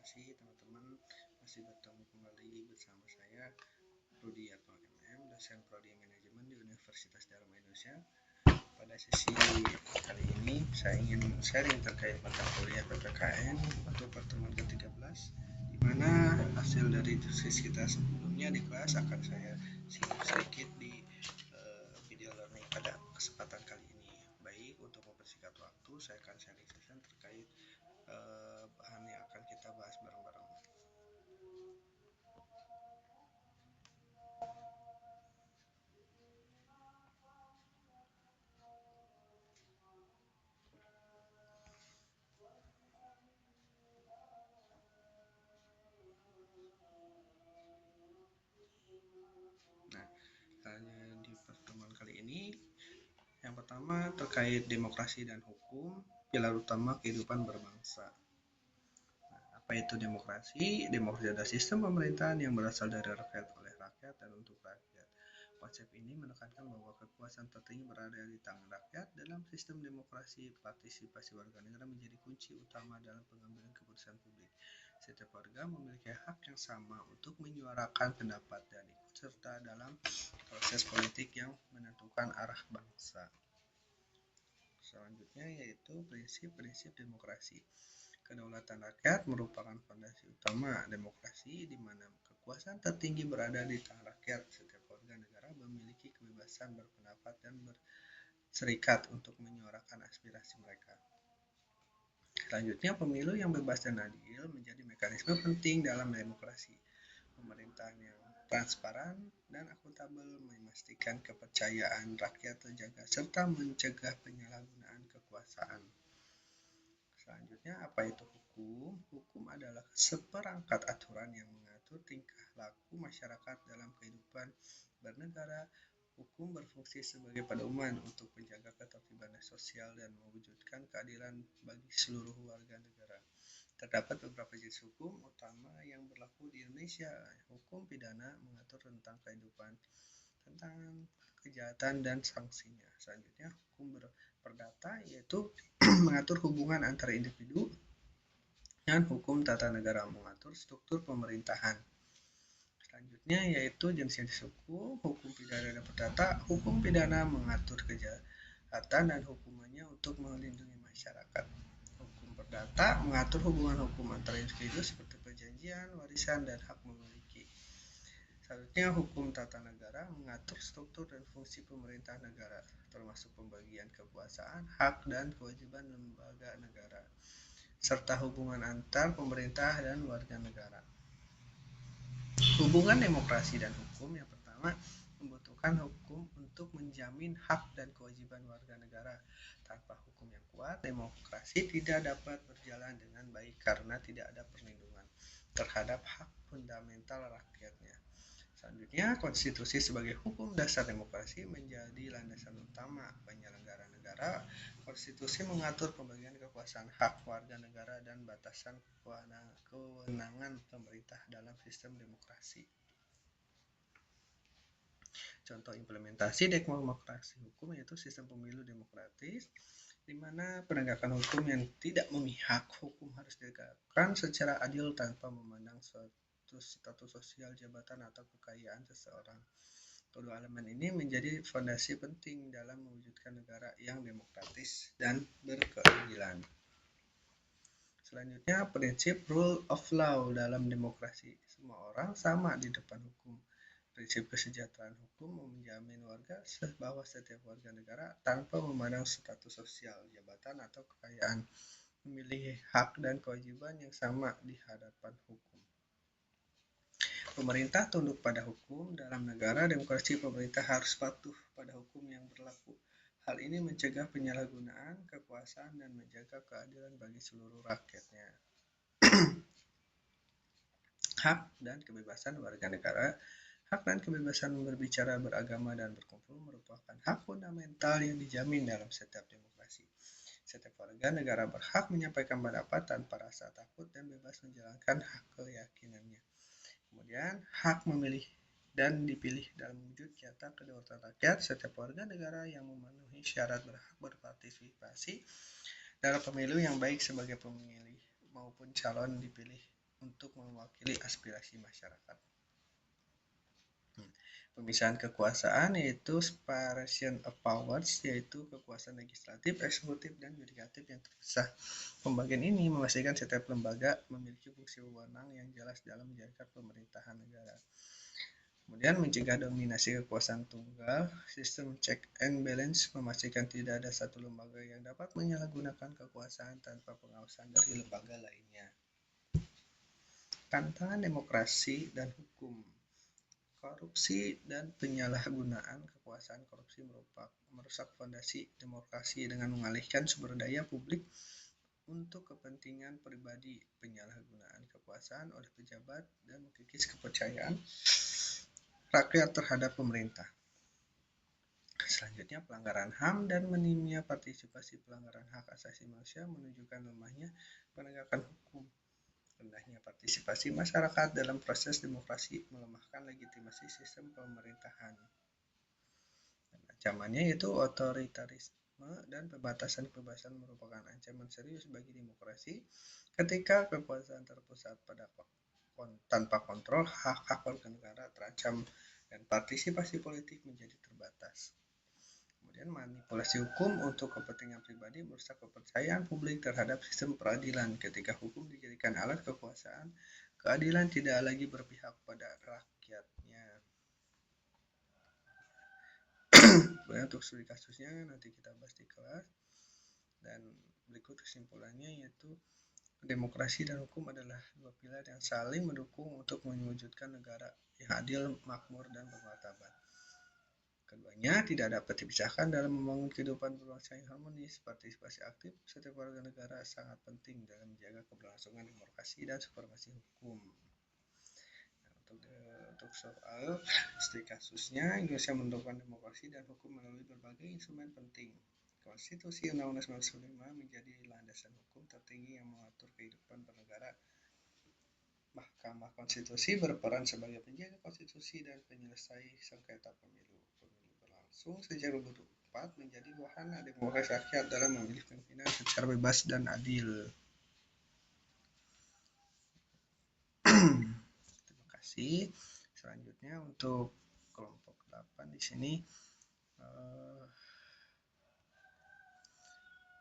kasih teman-teman, masih bertemu kembali bersama saya Rudi Atma MM, dosen Prodi Manajemen di Universitas Dharma Indonesia. Pada sesi kali ini saya ingin sharing terkait mata kuliah PPKN untuk pertemuan ke-13, di mana hasil dari diskusi kita sebelumnya di kelas akan saya singgung sedikit di video learning pada kesempatan kali ini. Baik, untuk mempersingkat waktu, saya akan sharing session terkait bahan yang akan kita bahas bareng-bareng. Nah, di pertemuan kali ini, yang pertama terkait demokrasi dan hukum, pilar utama kehidupan berbangsa. Apa itu demokrasi? Demokrasi adalah sistem pemerintahan yang berasal dari rakyat, oleh rakyat, dan untuk rakyat. Konsep ini menekankan bahwa kekuasaan tertinggi berada di tangan rakyat. Dalam sistem demokrasi, partisipasi warga negara menjadi kunci utama dalam pengambilan keputusan publik. Setiap warga memiliki hak yang sama untuk menyuarakan pendapat dan ikut serta dalam proses politik yang menentukan arah bangsa. Selanjutnya yaitu prinsip-prinsip demokrasi. Kedaulatan rakyat merupakan fondasi utama demokrasi, di mana kekuasaan tertinggi berada di tangan rakyat. Setiap warga negara memiliki kebebasan berpendapat dan berserikat untuk menyuarakan aspirasi mereka. Selanjutnya, pemilu yang bebas dan adil menjadi mekanisme penting dalam demokrasi. Pemerintahan yang transparan dan akuntabel memastikan kepercayaan rakyat terjaga serta mencegah penyalahgunaan kekuasaan. Selanjutnya, apa itu hukum? Hukum adalah seperangkat aturan yang mengatur tingkah laku masyarakat dalam kehidupan bernegara. Hukum berfungsi sebagai pedoman untuk menjaga ketertiban sosial dan mewujudkan keadilan bagi seluruh warga negara. Terdapat beberapa jenis hukum utama yang berlaku di Indonesia. Hukum pidana mengatur tentang kehidupan, tentang kejahatan dan sanksinya. Selanjutnya, hukum perdata yaitu mengatur hubungan antara individu, dan hukum tata negara mengatur struktur pemerintahan. Selanjutnya yaitu jenis-jenis hukum. Hukum pidana dan perdata. Hukum pidana mengatur kejahatan dan hukumannya untuk melindungi masyarakat. Hukum perdata mengatur hubungan hukum antara individu seperti perjanjian, warisan, dan hak memiliki. Selanjutnya, hukum tata negara mengatur struktur dan fungsi pemerintahan negara, termasuk pembagian kekuasaan, hak, dan kewajiban lembaga negara, serta hubungan antar pemerintah dan warga negara. Hubungan demokrasi dan hukum. Yang pertama, membutuhkan hukum untuk menjamin hak dan kewajiban warga negara. Tanpa hukum yang kuat, demokrasi tidak dapat berjalan dengan baik karena tidak ada perlindungan terhadap hak fundamental rakyatnya. Selanjutnya, konstitusi sebagai hukum dasar demokrasi menjadi landasan utama penyelenggara negara. Konstitusi mengatur pembagian kekuasaan hak warga negara dan batasan kewenangan pemerintah dalam sistem demokrasi. Contoh implementasi demokrasi hukum yaitu sistem pemilu demokratis, di mana penegakan hukum yang tidak memihak. Hukum harus ditegakkan secara adil tanpa memandang status sosial, jabatan, atau kekayaan seseorang. Kedua elemen ini menjadi fondasi penting dalam mewujudkan negara yang demokratis dan berkeadilan. Selanjutnya, prinsip rule of law dalam demokrasi. Semua orang sama di depan hukum. Prinsip kesejahteraan hukum menjamin bahwa setiap warga negara, tanpa memandang status sosial, jabatan, atau kekayaan, memiliki hak dan kewajiban yang sama di hadapan hukum. Pemerintah tunduk pada hukum. Dalam negara demokrasi, pemerintah harus patuh pada hukum yang berlaku. Hal ini mencegah penyalahgunaan kekuasaan dan menjaga keadilan bagi seluruh rakyatnya. Hak dan kebebasan warga negara. Hak dan kebebasan berbicara, beragama, dan berkumpul merupakan hak fundamental yang dijamin dalam setiap demokrasi. Setiap warga negara berhak menyampaikan pendapat tanpa rasa takut dan bebas menjalankan hak keyakinannya. Kemudian, hak memilih dan dipilih dalam wujud nyata kedaulatan rakyat. Setiap warga negara yang memenuhi syarat berhak berpartisipasi dalam pemilu yang baik sebagai pemilih maupun calon dipilih untuk mewakili aspirasi masyarakat. Pemisahan kekuasaan yaitu separation of powers, yaitu kekuasaan legislatif, eksekutif, dan yudikatif yang terpisah. Pembagian ini memastikan setiap lembaga memiliki fungsi wewenang yang jelas dalam menjalankan pemerintahan negara. Kemudian mencegah dominasi kekuasaan tunggal, sistem check and balance memastikan tidak ada satu lembaga yang dapat menyalahgunakan kekuasaan tanpa pengawasan dari lembaga lainnya. Tantangan demokrasi dan hukum. Korupsi dan penyalahgunaan kekuasaan. Korupsi merusak fondasi demokrasi dengan mengalihkan sumber daya publik untuk kepentingan pribadi, penyalahgunaan kekuasaan oleh pejabat, dan mengkikis kepercayaan rakyat terhadap pemerintah. Selanjutnya, pelanggaran HAM dan minimnya partisipasi pelanggaran hak asasi manusia menunjukkan lemahnya penegakan hukum. Rendahnya partisipasi masyarakat dalam proses demokrasi melemahkan legitimasi sistem pemerintahan. Dan ancamannya yaitu otoritarisme dan pembatasan kebebasan merupakan ancaman serius bagi demokrasi ketika kekuasaan terpusat tanpa kontrol, hak-hak warga negara terancam dan partisipasi politik menjadi terbatas. Kemudian manipulasi hukum untuk kepentingan pribadi merusak kepercayaan publik terhadap sistem peradilan. Ketika hukum dijadikan alat kekuasaan, keadilan tidak lagi berpihak pada rakyatnya. Kemudian untuk studi kasusnya nanti kita bahas di kelas. Dan berikut kesimpulannya yaitu demokrasi dan hukum adalah dua pilar yang saling mendukung untuk mewujudkan negara yang adil, makmur, dan bermartabat. Keduanya tidak dapat dipisahkan dalam membangun kehidupan berbangsa yang harmonis. Partisipasi aktif setiap warga negara sangat penting dalam menjaga keberlangsungan demokrasi dan supremasi hukum. Nah, untuk soal studi kasusnya, Indonesia menentukan demokrasi dan hukum melalui berbagai instrumen penting. Konstitusi Undang-Undang 1945 menjadi landasan hukum tertinggi yang mengatur kehidupan bernegara. Mahkamah Konstitusi berperan sebagai penjaga konstitusi dan penyelesai sengketa pemilu. Sejak 2004 menjadi wahana demokrasi rakyat dalam memilih pimpinan secara bebas dan adil. Terima kasih. Selanjutnya untuk kelompok 8 di sini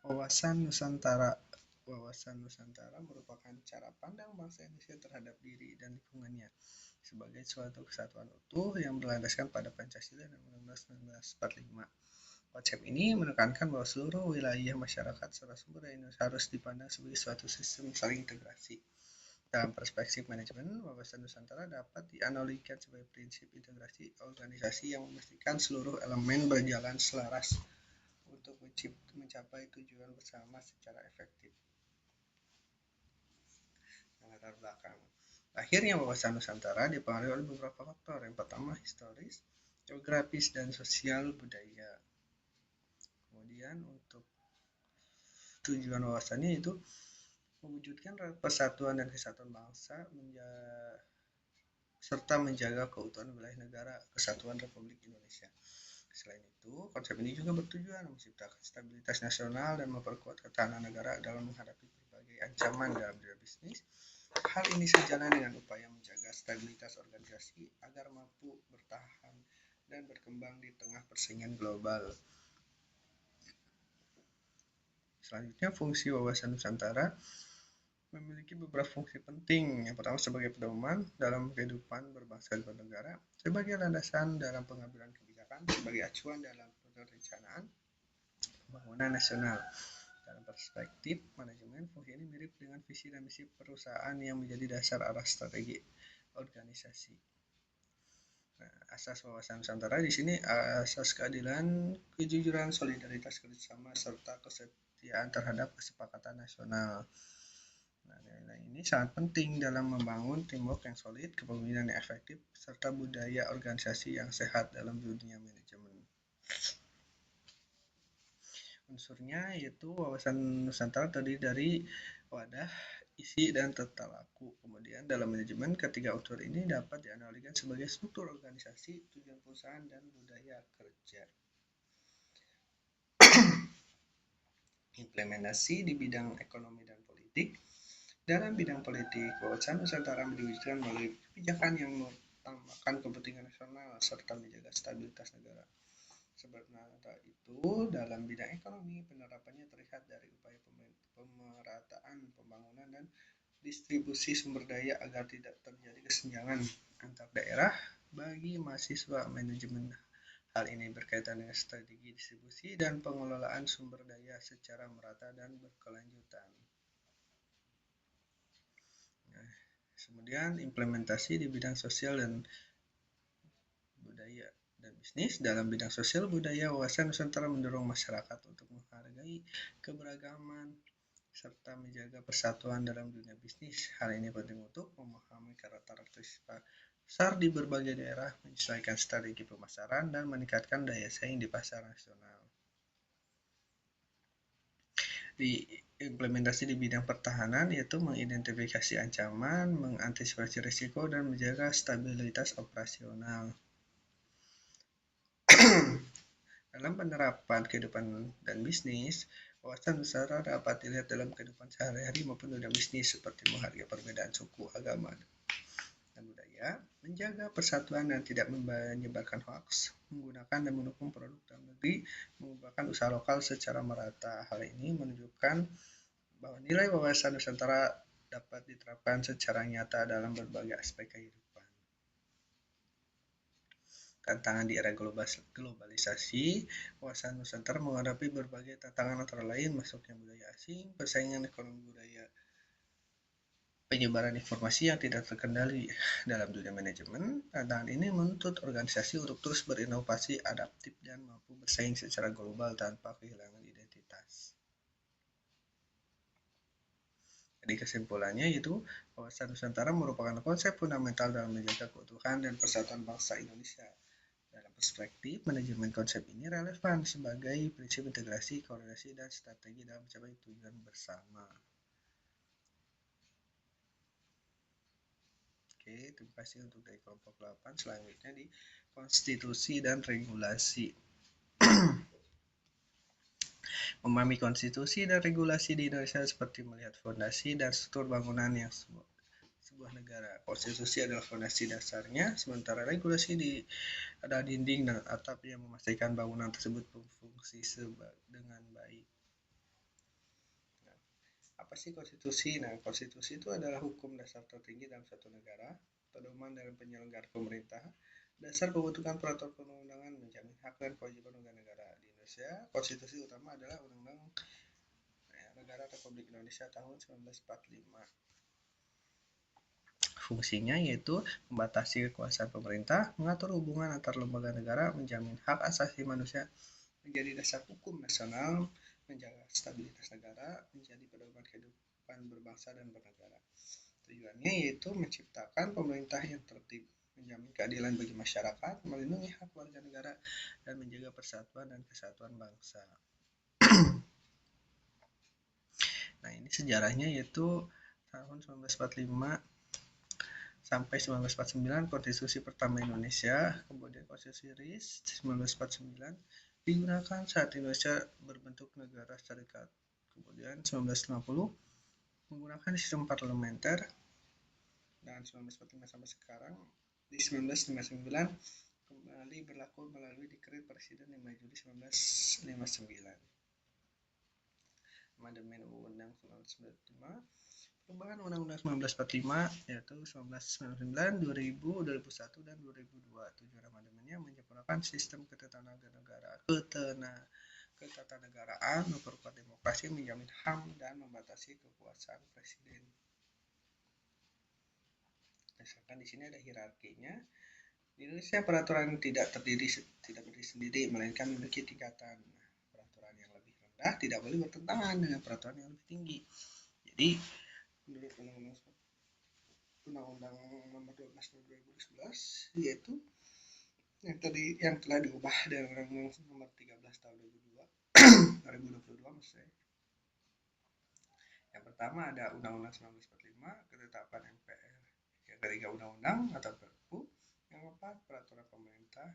wawasan Nusantara. Wawasan Nusantara merupakan cara pandang bangsa Indonesia terhadap diri dan lingkungannya sebagai suatu kesatuan utuh yang berlandaskan pada Pancasila dan Undang-Undang 1945. Konsep ini menekankan bahwa seluruh wilayah masyarakat serta sumber daya Indonesia harus dipandang sebagai suatu sistem saling integrasi. Dalam perspektif manajemen, wawasan Nusantara dapat dianalogikan sebagai prinsip integrasi organisasi yang memastikan seluruh elemen berjalan selaras untuk mencapai tujuan bersama secara efektif. Latar belakang. Akhirnya wawasan Nusantara dipengaruhi oleh beberapa faktor. Yang pertama, historis, geografis, dan sosial budaya. Kemudian untuk tujuan wawasannya itu mewujudkan persatuan dan kesatuan bangsa serta menjaga keutuhan wilayah negara kesatuan Republik Indonesia. Selain itu, konsep ini juga bertujuan menciptakan stabilitas nasional dan memperkuat ketahanan negara dalam menghadapi berbagai ancaman dalam dunia bisnis. Hal ini sejalan dengan upaya menjaga stabilitas organisasi agar mampu bertahan dan berkembang di tengah persaingan global. Selanjutnya, fungsi wawasan Nusantara memiliki beberapa fungsi penting. Yang pertama, sebagai pedoman dalam kehidupan berbangsa dan bernegara, sebagai landasan dalam pengambilan kebijakan, sebagai acuan dalam perencanaan pembangunan nasional. Dalam perspektif manajemen, fungsi ini mirip dengan visi dan misi perusahaan yang menjadi dasar arah strategi organisasi. Nah, asas wawasan Nusantara di sini asas keadilan, kejujuran, solidaritas, kerjasama, serta kesetiaan terhadap kesepakatan nasional. Nah, nilai ini sangat penting dalam membangun teamwork yang solid, kepemimpinan yang efektif, serta budaya organisasi yang sehat dalam dunia manajemen. Unsurnya yaitu wawasan Nusantara terdiri dari wadah, isi, dan tata laku. Kemudian dalam manajemen, ketiga unsur ini dapat dianalogikan sebagai struktur organisasi, tujuan perusahaan, dan budaya kerja. Implementasi di bidang ekonomi dan politik. Dalam bidang politik, wawasan Nusantara diwujudkan melalui kebijakan yang mengutamakan kepentingan nasional serta menjaga stabilitas negara. Sebenarnya itu, dalam bidang ekonomi, penerapannya terlihat dari upaya pemerataan pembangunan dan distribusi sumber daya agar tidak terjadi kesenjangan antar daerah bagi mahasiswa manajemen. Hal ini berkaitan dengan strategi distribusi dan pengelolaan sumber daya secara merata dan berkelanjutan. Nah, kemudian implementasi di bidang sosial dan budaya dan bisnis. Dalam bidang sosial budaya, wawasan Nusantara mendorong masyarakat untuk menghargai keberagaman serta menjaga persatuan dalam dunia bisnis. Hal ini penting untuk memahami karakteristik pasar di berbagai daerah, menyesuaikan strategi pemasaran, dan meningkatkan daya saing di pasar nasional. Di implementasi di bidang pertahanan yaitu mengidentifikasi ancaman, mengantisipasi risiko, dan menjaga stabilitas operasional. Dalam penerapan kehidupan dan bisnis, wawasan Nusantara dapat dilihat dalam kehidupan sehari-hari maupun dunia bisnis seperti menghargai perbedaan suku, agama, dan budaya, menjaga persatuan dan tidak menyebarkan hoaks, menggunakan dan mendukung produk dalam negeri, mengembangkan usaha lokal secara merata. Hal ini menunjukkan bahwa nilai wawasan Nusantara dapat diterapkan secara nyata dalam berbagai aspek kehidupan. Tantangan di era globalisasi, wawasan Nusantara menghadapi berbagai tantangan antara lain masuknya budaya asing, persaingan ekonomi budaya, penyebaran informasi yang tidak terkendali dalam dunia manajemen. Tantangan ini menuntut organisasi untuk terus berinovasi, adaptif, dan mampu bersaing secara global tanpa kehilangan identitas. Jadi kesimpulannya itu, wawasan Nusantara merupakan konsep fundamental dalam menjaga keutuhan dan persatuan bangsa Indonesia. Dalam perspektif manajemen, konsep ini relevan sebagai prinsip integrasi, koordinasi, dan strategi dalam mencapai tujuan bersama. Oke, terima kasih untuk dari kelompok 8. Selanjutnya di konstitusi dan regulasi. Memahami konstitusi dan regulasi di Indonesia seperti melihat fondasi dan struktur bangunan yang sebuah negara. Konstitusi adalah fondasi dasarnya, sementara regulasi ada dinding dan atap yang memastikan bangunan tersebut berfungsi dengan baik. Nah, apa sih konstitusi? Nah, konstitusi itu adalah hukum dasar tertinggi dalam suatu negara, pedoman dalam penyelenggaraan pemerintah, dasar pembentukan peraturan perundang-undangan, menjamin hak dan kewajiban warga negara. Di Indonesia, konstitusi utama adalah Undang-Undang Negara Republik Indonesia tahun 1945. Fungsinya yaitu membatasi kekuasaan pemerintah, mengatur hubungan antar lembaga negara, menjamin hak asasi manusia, menjadi dasar hukum nasional, menjaga stabilitas negara, menjadi pedoman kehidupan berbangsa dan bernegara. Tujuannya yaitu menciptakan pemerintah yang tertib, menjamin keadilan bagi masyarakat, melindungi hak warga negara, dan menjaga persatuan dan kesatuan bangsa. Nah, ini sejarahnya yaitu tahun 1945 sampai 1949 konstitusi pertama Indonesia, kemudian konstitusi RIS 1949 digunakan saat Indonesia berbentuk negara serikat. Kemudian 1950 menggunakan sistem parlementer, dan 1945 sampai sekarang di 1959 kembali berlaku melalui dekret Presiden 5 Juli 1959. Amandemen Undang-Undang 1945, perubahan Undang-Undang 1945 yaitu 1999, 2000, 2001, dan 2002. Tujuan amandemennya menyempurnakan sistem ketatanegaraan, memperkuat demokrasi, menjamin HAM, dan membatasi kekuasaan presiden. Misalkan di sini ada hierarkinya. Di Indonesia peraturan tidak berdiri sendiri, melainkan memiliki tingkatan. Peraturan yang lebih rendah tidak boleh bertentangan dengan peraturan yang lebih tinggi. Jadi menurut Undang-Undang Nomor 12 Tahun 2011 yaitu yang telah diubah dari Undang-Undang Nomor 13 Tahun 2022 maksudnya. Yang pertama ada Undang-Undang 1945, ketetapan MPR. Yang ketiga Undang-Undang atau Perpu. Yang keempat peraturan pemerintah.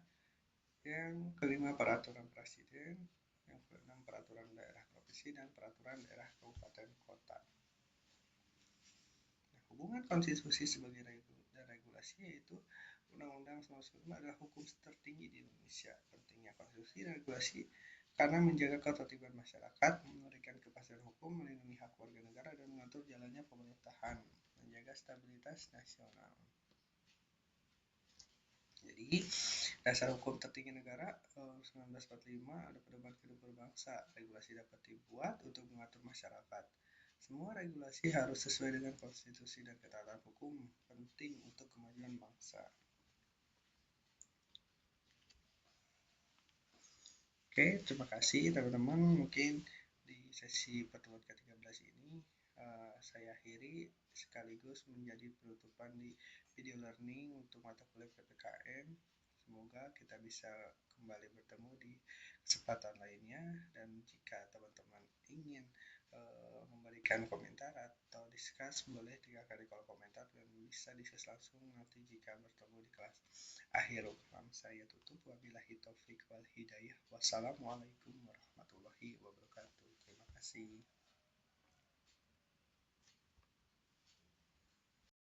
Yang kelima peraturan presiden. Yang keenam peraturan daerah provinsi dan peraturan daerah kabupaten kota. hubungan konstitusi sebagai regulasi, yaitu Undang-Undang 1945 adalah hukum tertinggi di Indonesia. Pentingnya konstitusi dan regulasi karena menjaga ketertiban masyarakat, memberikan kepastian hukum, melindungi hak warga negara, dan mengatur jalannya pemerintahan, menjaga stabilitas nasional. Jadi, dasar hukum tertinggi negara 1945 ada pedoman hidup berbangsa. Regulasi dapat dibuat untuk mengatur masyarakat. Semua regulasi harus sesuai dengan konstitusi dan ketaatan hukum, penting untuk kemajuan bangsa. Oke, terima kasih teman-teman. Mungkin di sesi pertemuan ke-13 ini saya akhiri sekaligus menjadi penutupan di video learning untuk mata kuliah PPKN. Semoga kita bisa kembali bertemu di kesempatan lainnya, dan jika teman-teman ingin memberikan komentar atau discuss, boleh tinggalkan di kolom komentar dan bisa discuss langsung nanti jika bertemu di kelas. Akhirul kalam saya tutup, wabillahi taufik wal hidayah. Wassalamualaikum warahmatullahi wabarakatuh. Terima kasih.